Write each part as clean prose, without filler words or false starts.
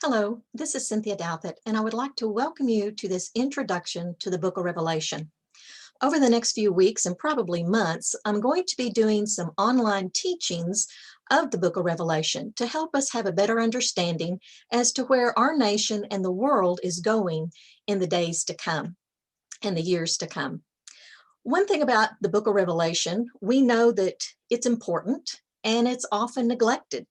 Hello, this is Cynthia Douthit, and I would like to welcome you to this introduction to the book of Revelation. Over the next few weeks and probably months, I'm going to be doing some online teachings of the book of Revelation to help us have a better understanding as to where our nation and the world is going in the days to come and the years to come. One thing about the book of Revelation, we know that it's important and it's often neglected.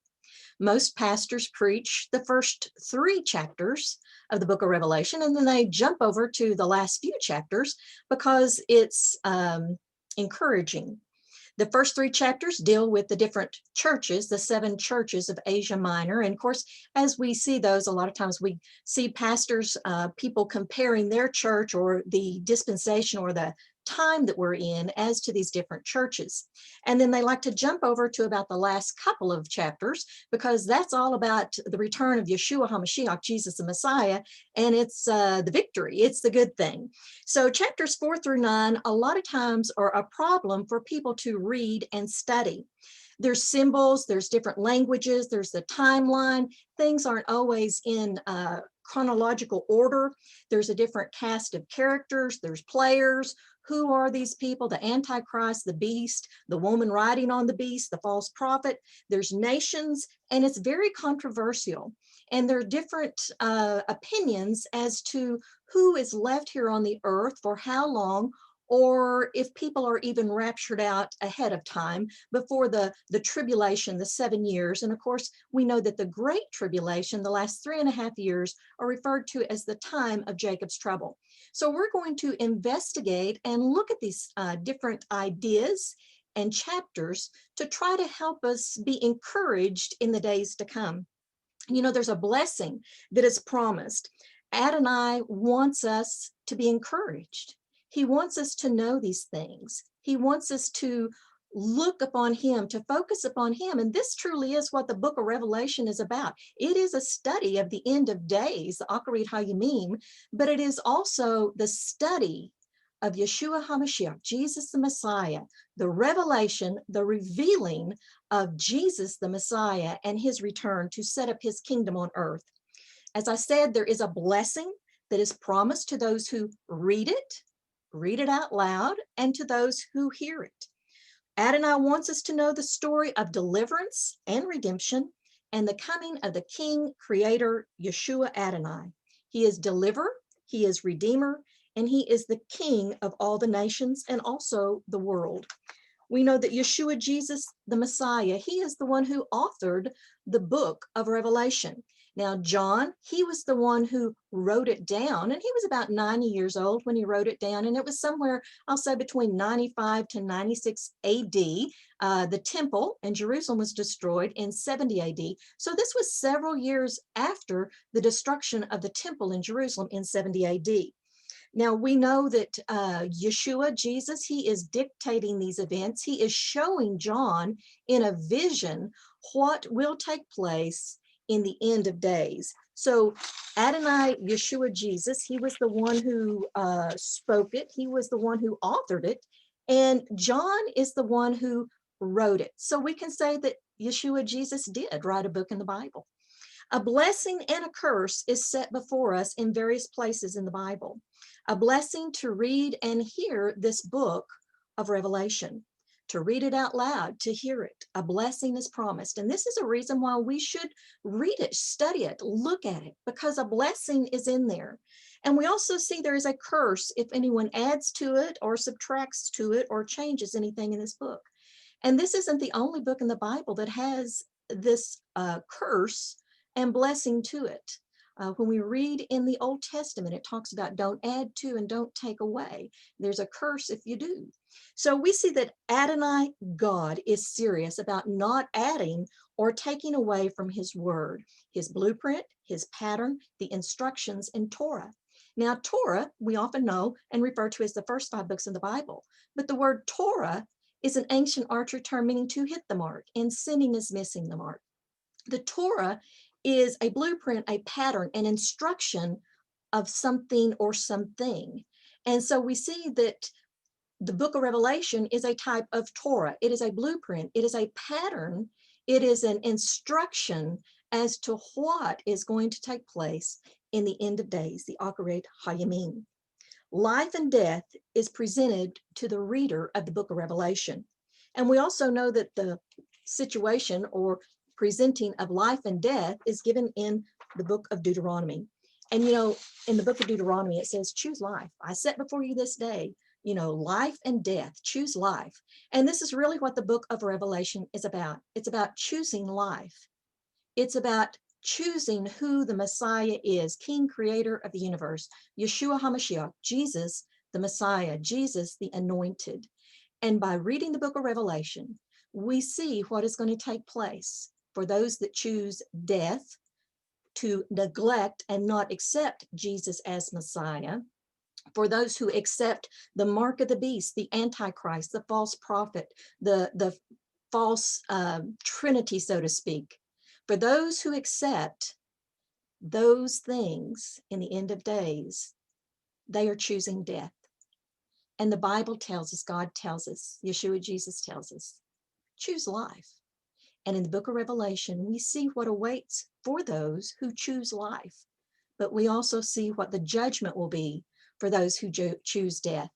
Most pastors preach the first 3 chapters of the book of Revelation, and then they jump over to the last few chapters because it's encouraging. The first 3 chapters deal with the different churches, the 7 churches of Asia Minor. And of course, as we see those, a lot of times we see pastors, people comparing their church or the dispensation or the time that we're in as to these different churches. And then they like to jump over to about the last couple of chapters because that's all about the return of Yeshua HaMashiach, Jesus the Messiah, and it's the victory, it's the good thing. So chapters 4 through 9 a lot of times are a problem for people to read and study. There's symbols, there's different languages, there's the timeline. Things aren't always in chronological order. There's a different cast of characters, there's players. Who are these people? The Antichrist, the beast, the woman riding on the beast, the false prophet. There's nations, and it's very controversial. And there are different opinions as to who is left here on the earth for how long, or if people are even raptured out ahead of time before the tribulation, the 7 years. And of course, we know that the Great Tribulation, the last 3.5 years, are referred to as the time of Jacob's trouble. So we're going to investigate and look at these different ideas and chapters to try to help us be encouraged in the days to come. You know, there's a blessing that is promised. ADONAI wants us to be encouraged. He wants us to know these things. He wants us to look upon him, to focus upon him. And this truly is what the book of Revelation is about. It is a study of the end of days, the Akarit Hayamim, but it is also the study of Yeshua HaMashiach, Jesus the Messiah, the revelation, the revealing of Jesus the Messiah and his return to set up his kingdom on earth. As I said, there is a blessing that is promised to those who read it out loud, and to those who hear it. ADONAI wants us to know the story of deliverance and redemption and the coming of the King, Creator, Yeshua ADONAI. He is deliverer, he is redeemer, and he is the King of all the nations and also the world. We know that Yeshua Jesus the Messiah, he is the one who authored the book of Revelation. Now, John, he was the one who wrote it down, and he was about 90 years old when he wrote it down, and it was somewhere, I'll say, between 95 to 96 AD. The temple in Jerusalem was destroyed in 70 AD. So this was several years after the destruction of the temple in Jerusalem in 70 AD. Now, we know that Yeshua, Jesus, he is dictating these events. He is showing John in a vision what will take place in the end of days. So ADONAI, Yeshua Jesus, he was the one who spoke it. He was the one who authored it. And John is the one who wrote it. So we can say that Yeshua Jesus did write a book in the Bible. A blessing and a curse is set before us in various places in the Bible. A blessing to read and hear this book of Revelation, to read it out loud, to hear it. A blessing is promised. And this is a reason why we should read it, study it, look at it, because a blessing is in there. And we also see there is a curse if anyone adds to it or subtracts to it or changes anything in this book. And this isn't the only book in the Bible that has this curse and blessing to it. When we read in the Old Testament, it talks about don't add to and don't take away. There's a curse if you do. So we see that ADONAI, God, is serious about not adding or taking away from his word, his blueprint, his pattern, the instructions in Torah. Now, Torah, we often know and refer to as the first 5 books in the Bible, but the word Torah is an ancient archery term meaning to hit the mark, and sinning is missing the mark. The Torah is a blueprint, a pattern, an instruction of something or something. And so we see that the book of Revelation is a type of Torah. It is a blueprint. It is a pattern. It is an instruction as to what is going to take place in the end of days, the Acharit Hayamim. Life and death is presented to the reader of the book of Revelation. And we also know that the situation or presenting of life and death is given in the book of Deuteronomy. And, in the book of Deuteronomy, it says, choose life. I set before you this day, life and death, choose life. And this is really what the book of Revelation is about. It's about choosing life. It's about choosing who the Messiah is, King, Creator of the universe, Yeshua HaMashiach, Jesus, the Messiah, Jesus, the Anointed. And by reading the book of Revelation, we see what is going to take place for those that choose death, to neglect and not accept Jesus as Messiah, for those who accept the mark of the beast, the Antichrist, the false prophet, the false Trinity, so to speak. For those who accept those things in the end of days, they are choosing death. And the Bible tells us, God tells us, Yeshua Jesus tells us, choose life. And in the book of Revelation, we see what awaits for those who choose life. But we also see what the judgment will be for those who choose death.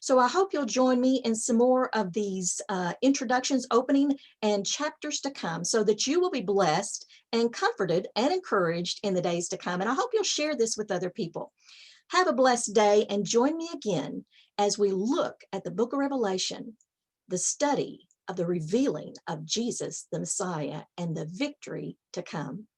So I hope you'll join me in some more of these introductions, opening, and chapters to come, so that you will be blessed and comforted and encouraged in the days to come. And I hope you'll share this with other people. Have a blessed day, and join me again as we look at the book of Revelation, the study of the revealing of Jesus, the Messiah, and the victory to come.